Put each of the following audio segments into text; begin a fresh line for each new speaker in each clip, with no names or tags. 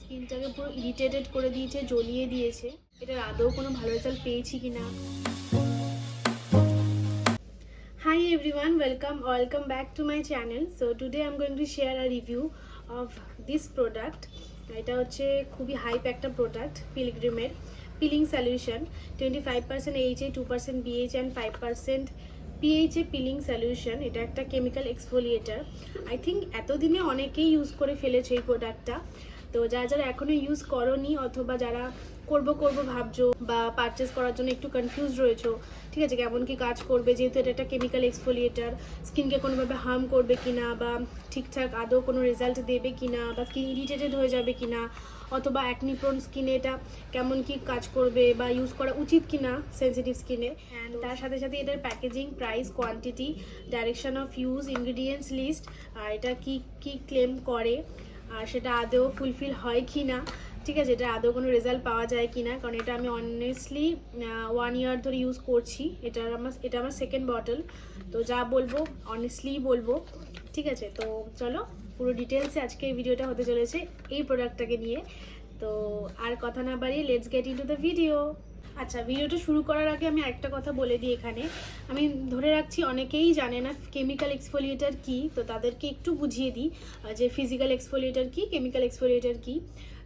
স্কিনটাকে পুরো ইরিটেটেড করে দিয়েছে, জ্বলিয়ে দিয়েছে। এটার আদৌ কোনো ভালো রেজাল্ট পেয়েছি কিনা। Hi everyone, welcome back to my channel. So today I'm going to share a review of this product. এটা হচ্ছে খুবই হাইপ একটা প্রোডাক্ট, পিলগ্রিমের peeling solution. 25% AHA, 2% BHA and 5% PHA peeling solution. এটা একটা কেমিক্যাল এক্সফোলিয়েটার। আই থিঙ্ক এতদিনে অনেকেই use করে ফেলেছে এই প্রোডাক্টটা। তো যারা এখনো ইউজ করোনি অথবা যারা করবো ভাবছো বা পারচেস করার জন্য একটু কনফিউজ রয়েছো, ঠিক আছে, কেমন কি কাজ করবে, যেহেতু এটা একটা কেমিক্যাল এক্সফোলিয়েটার, স্কিনকে কোনোভাবে হার্ম করবে কিনা বা ঠিকঠাক আদৌ কোনো রেজাল্ট দেবে কিনা বা স্কিন ইরিটেটেড হয়ে যাবে কিনা, অথবা অ্যাকনি প্রোন স্কিনে এটা কেমন কি কাজ করবে বা ইউজ করা উচিত কিনা সেন্সিটিভ স্কিনে। অ্যান্ড তার সাথে সাথে এটার packaging, price, quantity, direction of use, ingredients list, আর এটা কি ক্লেম করে আর সেটা আদৌ ফুলফিল হয় কি না, ঠিক আছে, এটা আদৌ কোনো রেজাল্ট পাওয়া যায় কি না। কারণ এটা আমি অনেস্টলি 1 ইয়ার ধরে ইউজ করছি। এটা আমার সেকেন্ড বটল। তো যা বলবো অনেস্টলি বলবো, ঠিক আছে। তো চলো পুরো ডিটেলসে আজকে এই ভিডিওটা হতে চলেছে এই প্রোডাক্টটাকে নিয়ে। তো আর কথা না বাড়িয়ে let's get into the video. আচ্ছা, ভিডিওটা শুরু করার আগে আমি একটা কথা বলে দিই। এখানে আমি ধরে রাখছি অনেকেই জানে না কেমিক্যাল এক্সফোলিয়েটার কি, তো তাদেরকে একটু বুঝিয়ে দিই যে ফিজিক্যাল এক্সফোলিয়েটার কি, কেমিক্যাল এক্সফোলিয়েটার কি।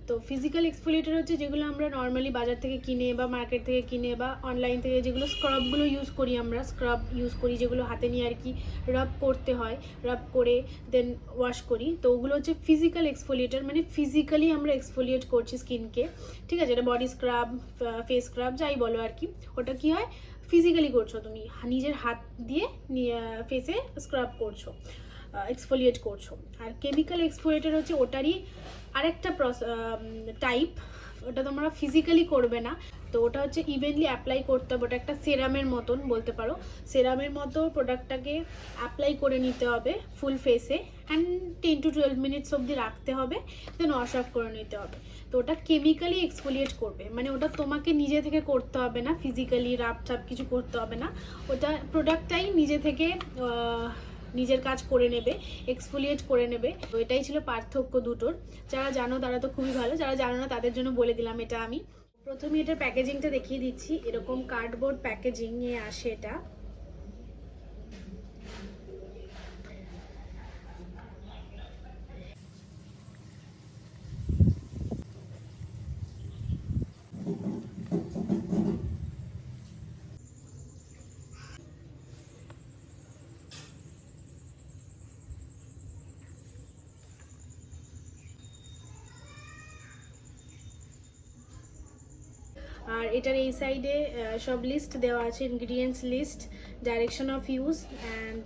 তো ফিজিক্যাল এক্সফোলিয়েটার হচ্ছে যেগুলো আমরা নর্মালি বাজার থেকে কিনে বা মার্কেট থেকে কিনে বা অনলাইন থেকে যেগুলো স্ক্রাবগুলো ইউজ করি, আমরা স্ক্রাব ইউজ করি যেগুলো হাতে নিয়ে আর কি রাব করতে হয়, রাব করে দেন ওয়াশ করি। তো ওগুলো হচ্ছে ফিজিক্যাল এক্সফোলিয়েটার, মানে ফিজিক্যালি আমরা এক্সফোলিয়েট করছি স্কিনকে, ঠিক আছে। এটা বডি স্ক্রাব, ফেস স্ক্রাব যাই বলো আর কি, ওটা কি হয়, ফিজিক্যালি করছো, তুমি নিজের হাত দিয়ে ফেসে স্ক্রাব করছো, এক্সফোলিয়েট করছো। আর কেমিক্যাল এক্সফোলিয়েটার হচ্ছে ওটারই আরেকটা টাইপ, ওটা তোমরা ফিজিক্যালি করবে না। তো ওটা হচ্ছে ইভেনলি অ্যাপ্লাই করতে হবে, ওটা একটা সেরামের মতন বলতে পারো। সেরামের মতো প্রোডাক্টটাকে অ্যাপ্লাই করে নিতে হবে ফুল ফেসে অ্যান্ড 10 to 12 মিনিটস অবধি রাখতে হবে, দেন ওয়াশ অফ করে নিতে হবে। তো ওটা কেমিক্যালি এক্সফোলিয়েট করবে, মানে ওটা তোমাকে নিজে থেকে করতে হবে না, ফিজিক্যালি রাব টাপ কিছু করতে হবে না, ওটা প্রোডাক্টটাই নিজে থেকে নিজের কাজ করে নেবে, এক্সফোলিয়েট করে নেবে। তো এটাই ছিল পার্থক্য দুটোর। যারা জানো তারা তো খুবই ভালো, যারা জানো না তাদের জন্য বলে দিলাম এটা আমি। প্রথমে এটার প্যাকেজিংটা দেখিয়ে দিচ্ছি। এরকম কার্ডবোর্ড প্যাকেজিং এ আসে এটা। আর এটার এই সাইডে সব লিস্ট দেওয়া আছে, ingredients list, direction of use and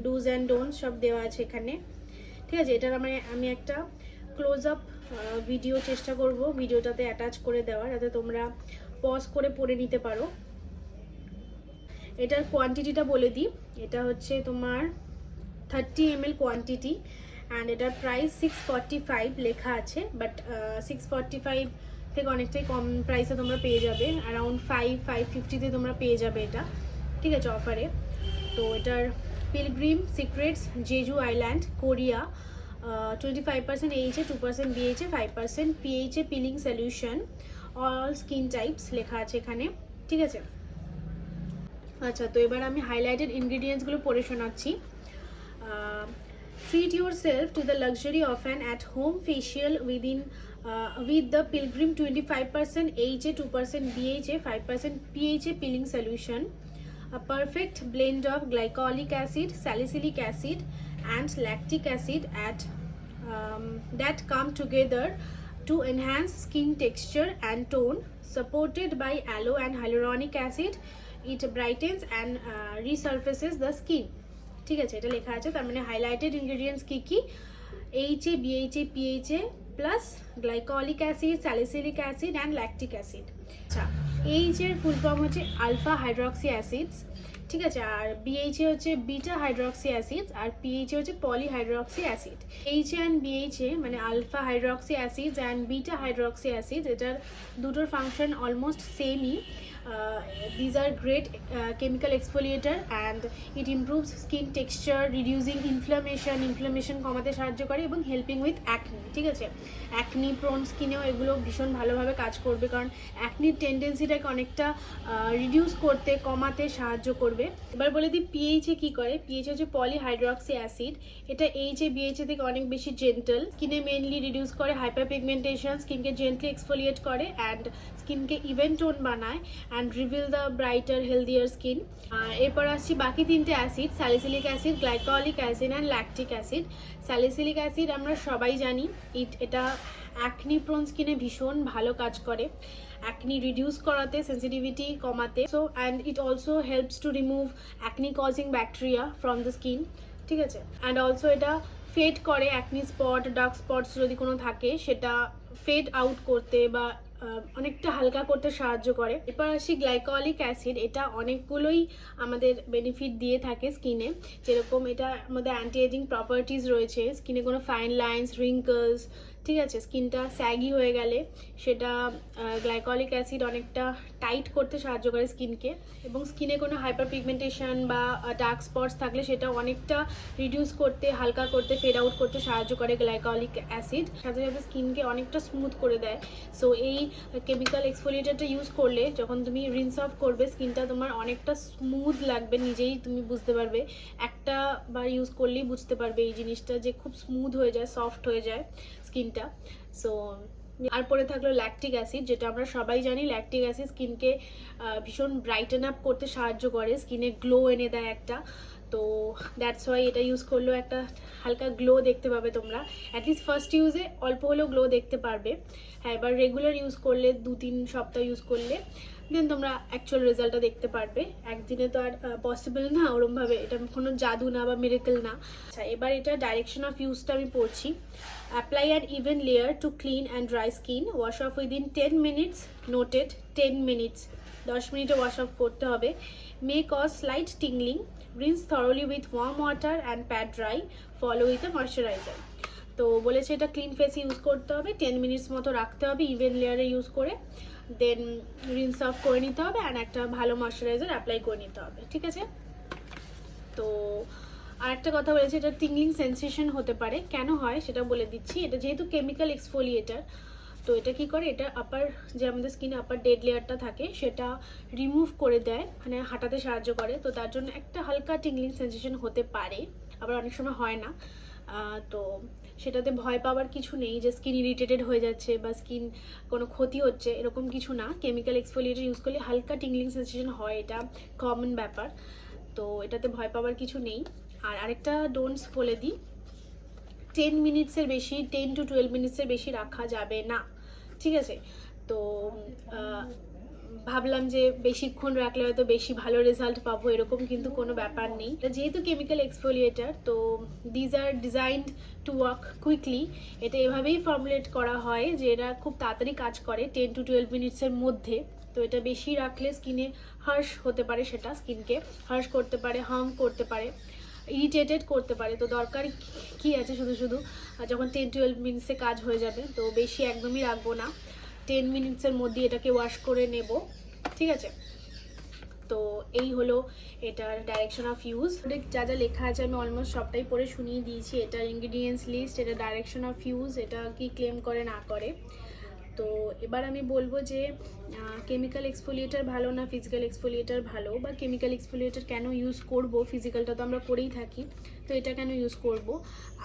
dos and don'ts সব দেওয়া আছে এখানে, ঠিক আছে। এটার আমি একটা ক্লোজ আপ ভিডিও চেষ্টা করব ভিডিওটাতে অ্যাটাচ করে দেওয়ার, যাতে তোমরা পজ করে পড়ে নিতে পারো। এটার কোয়ান্টিটিটা বলে দিই। এটা হচ্ছে তোমার 30 ml কোয়ান্টিটি অ্যান্ড এটার প্রাইস 645 লেখা আছে, বাট 645 থেকে অনেকটাই কম প্রাইসে তোমরা পেয়ে যাবে, অ্যারাউন্ড 550-তে তোমরা পেয়ে যাবে এটা, ঠিক আছে, অফারে। তো এটার pilgrim secrets, Jeju island, Korea, 25% AHA, 2% BHA, 5% PHA peeling solution, all skin types লেখা আছে এখানে, ঠিক আছে। আচ্ছা, তো এবার আমি হাইলাইটেড ইনগ্রিডিয়েন্টসগুলো পড়ে শোনাচ্ছি। Treat yourself to the luxury of an at-home facial with the Pilgrim 25% AHA, 2% BHA, 5% PHA peeling solution. A perfect blend of glycolic acid, salicylic acid, and lactic acid that come together to enhance skin texture and tone. Supported by aloe and hyaluronic acid, it brightens and resurfaces the skin. ঠিক আছে, এটা লেখা আছে। তার মানে highlighted ingredients কি কি, AHA, BHA, PHA plus glycolic acid, salicylic acid and lactic acid. আচ্ছা, AHA এর ফুল ফর্ম হচ্ছে আলফা হাইড্রক্সি অ্যাসিডস, ঠিক আছে। আর বিএইচএ হচ্ছে বিটা হাইড্রক্সি অ্যাসিড, আর পিএইচএ হচ্ছে poly hydroxy acid. HA and BHA মানে alpha hydroxy acid and beta hydroxy acid, এটার দুটোর ফাংশন অলমোস্ট সেমই। These are great chemical exfoliator and it improves skin texture, reducing inflammation কমাতে সাহায্য করে এবং হেল্পিং উইথ অ্যাকনি। ঠিক আছে, অ্যাকনি প্রোন স্কিনেও এগুলো ভীষণ ভালোভাবে কাজ করবে, কারণ অ্যাকনির টেন্ডেন্সিটাকে অনেকটা রিডিউস করতে কমাতে সাহায্য করবে। এবার বলে দিই পিএইচএ কী করে। পিএইচএ হচ্ছে পলি হাইড্রক্সি অ্যাসিড, এটা এইচএ বিএইচএ থেকে অনেক বেশি জেন্টাল, স্কিনে মেনলি রিডিউস করে হাইপার পিগমেন্টেশন, স্কিনকে জেন্টলি এক্সফোলিয়েট করে অ্যান্ড স্কিনকে ইভেন টোন বানায় and reveal the brighter healthier skin. এরপর আসছি বাকি তিনটে acid, salicylic acid, glycolic acid and lactic acid. Salicylic acid আমরা সবাই জানি এটা অ্যাকনি প্রোন স্কিনে ভীষণ ভালো কাজ করে, অ্যাকনি রিডিউস করাতে, সেন্সিটিভিটি কমাতে। So and it also helps to remove acne causing bacteria from the skin. ঠিক আছে, অ্যান্ড অলসো এটা ফেড করে অ্যাকনি স্পট, ডার্ক স্পটস যদি কোনো থাকে সেটা ফেড আউট করতে বা অনেকটা হালকা করতে সাহায্য করে। এরপর আসি গ্লাইকলিক অ্যাসিড, এটা অনেকগুলোই আমাদের বেনিফিট দিয়ে থাকে স্কিনে, যেরকম এটার মধ্যে অ্যান্টি এজিং প্রপার্টিজ রয়েছে, স্কিনে কোনো ফাইন লাইন্স, রিঙ্কলস, ঠিক আছে, স্কিনটা স্যাগি হয়ে গেলে সেটা গ্লাইকলিক অ্যাসিড অনেকটা টাইট করতে সাহায্য করে স্কিনকে, এবং স্কিনে কোনো হাইপার পিগমেন্টেশন বা ডার্ক স্পটস থাকলে সেটা অনেকটা রিডিউস করতে, হালকা করতে, ফেড আউট করতে সাহায্য করে গ্লাইকলিক অ্যাসিড। সাথে সাথে স্কিনকে অনেকটা স্মুথ করে দেয়। সো এই কেমিক্যাল এক্সফোলিয়েটারটা ইউজ করলে যখন তুমি রিন্স অফ করবে স্কিনটা তোমার অনেকটা স্মুথ লাগবে, নিজেই তুমি বুঝতে পারবে, একটা বার ইউজ করলেই বুঝতে পারবে এই জিনিসটা যে খুব স্মুথ হয়ে যায়, সফট হয়ে যায় স্কিনটা। সো আর পরে থাকলো ল্যাকটিক অ্যাসিড, যেটা আমরা সবাই জানি ল্যাকটিক অ্যাসিড স্কিনকে ভীষণ ব্রাইটেন আপ করতে সাহায্য করে, স্কিনে গ্লো এনে দেয় একটা। তো দ্যাটস ওয়াই এটা ইউজ করলেও একটা হালকা গ্লো দেখতে পাবে তোমরা, অ্যাটলিস্ট ফার্স্ট ইউজে অল্প হলেও গ্লো দেখতে পারবে। হ্যাঁ, এবার রেগুলার ইউজ করলে 2-3 সপ্তাহ ইউজ করলে দেন তোমরা অ্যাকচুয়াল রেজাল্টটা দেখতে পারবে। একদিনে তো আর পসিবল না ওরমভাবে, এটা কোনো জাদু না বা মিরাকল না। আচ্ছা, এবার এটা ডাইরেকশন অফ ইউজটা আমি পড়ছি। Apply an even layer to clean and dry skin, wash off within 10 minutes, noted 10 minutes, 10 মিনিটে ওয়াশ অফ করতে হবে। May cause slight tingling, rinse thoroughly with warm water and pat dry, follow with a moisturizer। তো বলেছে এটা clean ফেসে use করতে হবে, 10 minutes মতো রাখতে হবে ইভেন লেয়ারে ইউজ করে, দেন রিন্স অফ করে নিতে হবে অ্যান্ড একটা ভালো ময়শ্চারাইজার অ্যাপ্লাই করে নিতে হবে। ঠিক আছে, তো আরেকটা কথা বলেছে এটা টিংলিং সেন্সেশন হতে পারে, কেন হয় সেটা বলে দিচ্ছি। এটা যেহেতু কেমিক্যাল এক্সফোলিয়েটার, তো এটা কি করে, এটা আপার যে আমাদের স্কিনে আপার ডেড লেয়ারটা থাকে সেটা রিমুভ করে দেয়, মানে হাঁটাতে সাহায্য করে। তো তার জন্য একটা হালকা টিংলিং সেন্সেশন হতে পারে, আবার অনেক সময় হয় না। তো সেটাতে ভয় পাওয়ার কিছু নেই যে স্কিন ইরিটেটেড হয়ে যাচ্ছে বা স্কিন কোনো ক্ষতি হচ্ছে, এরকম কিছু না। কেমিক্যাল এক্সফোলিয়েটার ইউজ করলে হালকা টিংলিং সেন্সেশন হয়, এটা কমন ব্যাপার, তো এটাতে ভয় পাওয়ার কিছু নেই। আর আরেকটা ডোন্টস বলে দিই, 10 মিনিটসের বেশি, 10 to 12 মিনিটসের বেশি রাখা যাবে না। ঠিক আছে, তো ভাবলাম যে বেশিক্ষণ রাখলে হয়তো বেশি ভালো রেজাল্ট পাবো, এরকম কিন্তু কোনো ব্যাপার নেই। যেহেতু কেমিক্যাল এক্সফোলিয়েটার, তো these are designed to work quickly. এটা এভাবেই ফর্মুলেট করা হয় যে এরা খুব তাড়াতাড়ি কাজ করে 10 to 12 মিনিটসের মধ্যে। তো এটা বেশি রাখলে স্কিনে হার্শ হতে পারে, সেটা স্কিনকে হার্শ করতে পারে, হার্ম করতে পারে, ইরিটেটেড করতে পারে। তো দরকার কি আছে শুধু শুধু যখন 10 to 12 মিনিটসে কাজ হয়ে যাবে, তো বেশি একদমই রাখবো না, 10 মিনিটসের মধ্যে এটাকে ওয়াশ করে নেব। ঠিক আছে, তো এই হলো এটার ডাইরেকশন অফ ইউজ। যা যা লেখা আছে আমি অলমোস্ট সবটাই পড়ে শুনিয়ে দিয়েছি। এটার ইনগ্রিডিয়েন্টস লিস্ট, এটা ডাইরেকশন অফ ইউজ, এটা কি ক্লেম করে না করে। তো এবার আমি বলবো যে কেমিক্যাল এক্সফোলিয়েটার ভালো না ফিজিক্যাল এক্সফোলিয়েটার ভালো, বা কেমিক্যাল এক্সফোলিয়েটার কেন ইউজ করব, ফিজিক্যালটা তো আমরা করেই থাকি, তো এটা কেন ইউজ করব।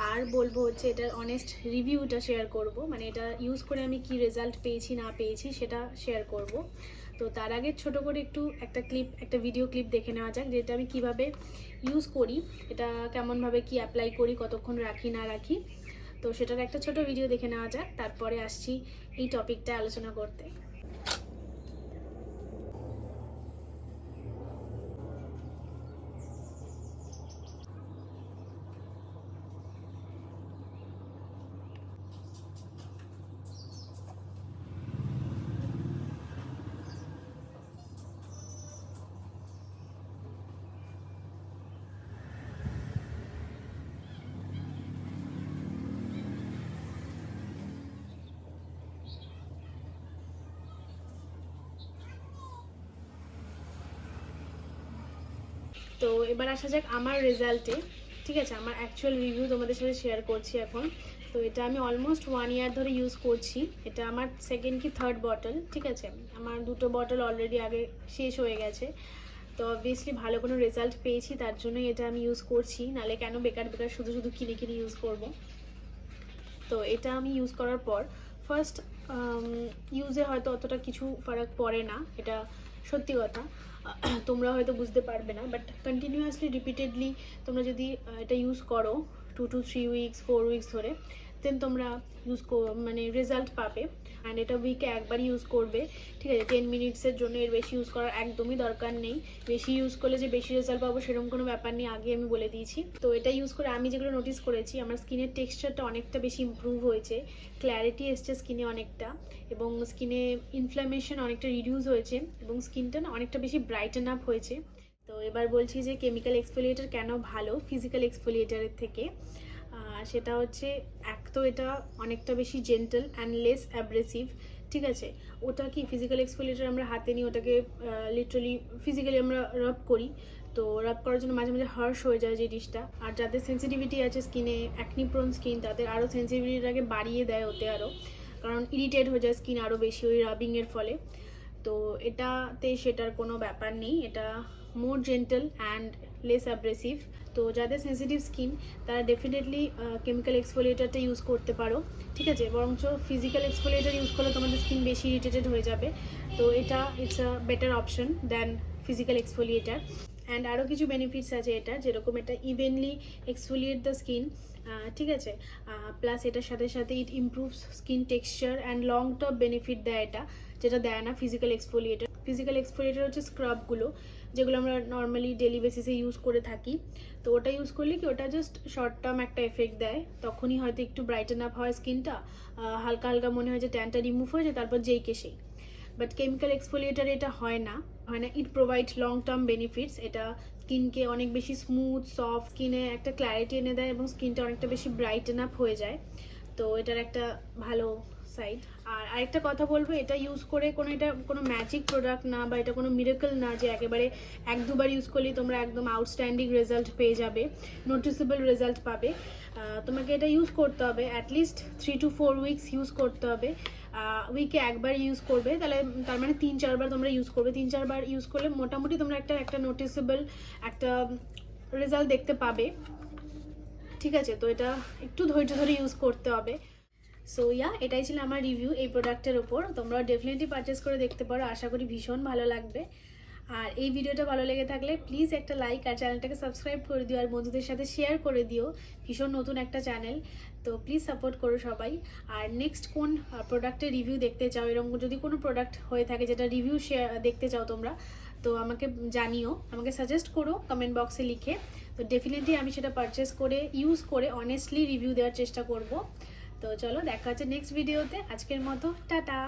আর বলবো হচ্ছে এটার অনেস্ট রিভিউটা শেয়ার করব, মানে এটা ইউজ করে আমি কি রেজাল্ট পেয়েছি না পেয়েছি সেটা শেয়ার করব। তো তার আগে ছোট করে একটা ভিডিও ক্লিপ দেখে নেওয়া যাক, যেটা আমি কিভাবে ইউজ করি, এটা কেমনভাবে কি অ্যাপ্লাই করি, কতক্ষণ রাখি না রাখি। তো সেটার একটা ছোট ভিডিও দেখে নেওয়া যাক, তারপরে আসছি এই টপিকটা আলোচনা করতে। তো এবার আসা যাক আমার রেজাল্টে। ঠিক আছে, আমার অ্যাকচুয়াল রিভিউ তোমাদের সাথে শেয়ার করছি এখন। তো এটা আমি অলমোস্ট 1 ইয়ার ধরে ইউজ করছি। এটা আমার সেকেন্ড কি থার্ড বটল। ঠিক আছে, আমার 2টো বটল অলরেডি আগে শেষ হয়ে গেছে। তো অবভিয়াসলি ভালো কোনো রেজাল্ট পেয়েছি, তার জন্যই এটা আমি ইউজ করছি, নাহলে কেন বেকার বেকার শুধু শুধু কিনে কিনে ইউজ করব। তো এটা আমি ইউজ করার পর ফার্স্ট ইউজে হয়তো অতটা কিছু ফারাক পড়ে না, এটা সত্যি কথা। তোমরা হয়তো বুঝতে পারবে না, বাট কন্টিনিউয়াসলি রিপিটেডলি তোমরা যদি এটা ইউজ করো 2 to 3 উইকস 4 উইকস ধরে, দেন তোমরা মানে রেজাল্ট পাবে। অ্যান্ড এটা উইকে একবার ইউজ করবে। ঠিক আছে, 10 মিনিটসের জন্য, এর বেশি ইউজ করার একদমই দরকার নেই। বেশি ইউজ করলে যে বেশি রেজাল্ট পাবো সেরকম কোনো ব্যাপার নেই, আগে আমি বলে দিয়েছি। তো এটা ইউজ করে আমি যেগুলো নোটিস করেছি, আমার স্কিনের টেক্সচারটা অনেকটা বেশি ইমপ্রুভ হয়েছে, ক্ল্যারিটি এসছে স্কিনে অনেকটা, এবং স্কিনে ইনফ্ল্যামেশন অনেকটা রিডিউস হয়েছে, এবং স্কিনটা না অনেকটা বেশি ব্রাইটেন আপ হয়েছে। তো এবার বলছি যে কেমিক্যাল এক্সফোলিয়েটার কেন ভালো ফিজিক্যাল এক্সফোলিয়েটারের থেকে। সেটা হচ্ছে, এক তো এটা অনেকটা বেশি জেন্টল অ্যান্ড লেস অ্যাব্রেসিভ। ঠিক আছে, ওটা কি ফিজিক্যাল এক্সফোলিয়েটার আমরা হাতে নিই, ওটাকে লিটারালি ফিজিক্যালি আমরা রাব করি। তো রাব করার জন্য মাঝে মাঝে হার্শ হয়ে যায় জিনিসটা। আর যাদের সেন্সিটিভিটি আছে স্কিনে, অ্যাকনি প্রোন স্কিন, তাদের আরও সেন্সিটিভিটিটাকে বাড়িয়ে দেয় ওতে আরও, কারণ ইরিটেট হয়ে যায় স্কিন আরও বেশি ওই রাবিংয়ের ফলে। তো এটাতে সেটার কোনো ব্যাপার নেই, এটা মোর জেন্টাল অ্যান্ড লেস অ্যাব্রেসিভ। তো যাদের সেন্সিটিভ স্কিন তারা ডেফিনেটলি কেমিক্যাল এক্সফোলিয়েটারটা ইউজ করতে পারো। ঠিক আছে, বরঞ্চ ফিজিক্যাল এক্সফোলিয়েটার ইউজ করলে তোমাদের স্কিন বেশি ইরিটেটেড হয়ে যাবে। তো এটা it's a better option than physical exfoliator. And আরও কিছু বেনিফিটস আছে এটা, যেরকম এটা ইভেনলি এক্সফোলিয়েট দ্য স্কিন। ঠিক আছে, প্লাস এটার সাথে সাথে it improves skin texture and long term benefit দেয় এটা, যেটা দেয় না ফিজিক্যাল এক্সফোলিয়েটার। ফিজিক্যাল এক্সফোলিয়েটার হচ্ছে স্ক্রাবগুলো, যেগুলো আমরা নর্মালি ডেলি বেসিসে ইউজ করে থাকি। তো ওটা ইউজ করলে কি, ওটা জাস্ট শর্ট টার্ম একটা এফেক্ট দেয়, তখনই হয়তো একটু ব্রাইটেন আপ হয় স্কিনটা, হালকা হালকা মনে হয় যে ট্যানটা রিমুভ হয়ে যায়, তারপর যেই কে সেই। বাট কেমিক্যাল এক্সফোলিয়েটার এটা হয় না। ইট প্রোভাইড লং টার্ম বেনিফিটস। এটা স্কিনকে অনেক বেশি স্মুথ সফট, স্কিনে একটা ক্ল্যারিটি এনে দেয়, এবং স্কিনটা অনেকটা বেশি ব্রাইটেন আপ হয়ে যায়। তো এটার একটা ভালো সাইড। আর আরেকটা কথা বলবো, এটা ইউজ করে এটা কোনো ম্যাজিক প্রোডাক্ট না, বা এটা কোনো মিরাকল না যে একেবারে 1-2 বার ইউজ করলেই তোমরা একদম আউটস্ট্যান্ডিং রেজাল্ট পেয়ে যাবে, নোটিসেবল রেজাল্ট পাবে। তোমাকে এটা ইউজ করতে হবে অ্যাটলিস্ট 3 to 4 উইকস ইউজ করতে হবে। উইকে একবার ইউজ করবে, তাহলে তার মানে 3-4 বার তোমরা ইউজ করবে। 3-4 বার ইউজ করলে মোটামুটি তোমরা একটা নোটিসেবল একটা রেজাল্ট দেখতে পাবে। ঠিক আছে, তো এটা একটু ধৈর্য ধরে ইউজ করতে হবে। সো এটাই ছিল আমার রিভিউ এই প্রোডাক্টের ওপর। তোমরা ডেফিনেটলি পারচেস করে দেখতে পারো, আশা করি ভীষণ ভালো লাগবে। আর এই ভিডিওটা ভালো লেগে থাকলে প্লিজ একটা লাইক আর চ্যানেলটাকে সাবস্ক্রাইব করে দিও, আর বন্ধুদের সাথে শেয়ার করে দিও। ভীষণ নতুন একটা চ্যানেল, তো প্লিজ সাপোর্ট করো সবাই। আর নেক্সট কোন প্রোডাক্টের রিভিউ দেখতে চাও, এরকম যদি কোনো প্রোডাক্ট হয়ে থাকে যেটা রিভিউ দেখতে চাও তোমরা, তো আমাকে জানিও, আমাকে সাজেস্ট করো কমেন্ট বক্সে লিখে। তো ডেফিনেটলি আমি সেটা পারচেস করে ইউজ করে অনেস্টলি রিভিউ দেওয়ার চেষ্টা করব। তো চলো, দেখা হচ্ছে নেক্সট ভিডিওতে। আজকের মতো টাটা।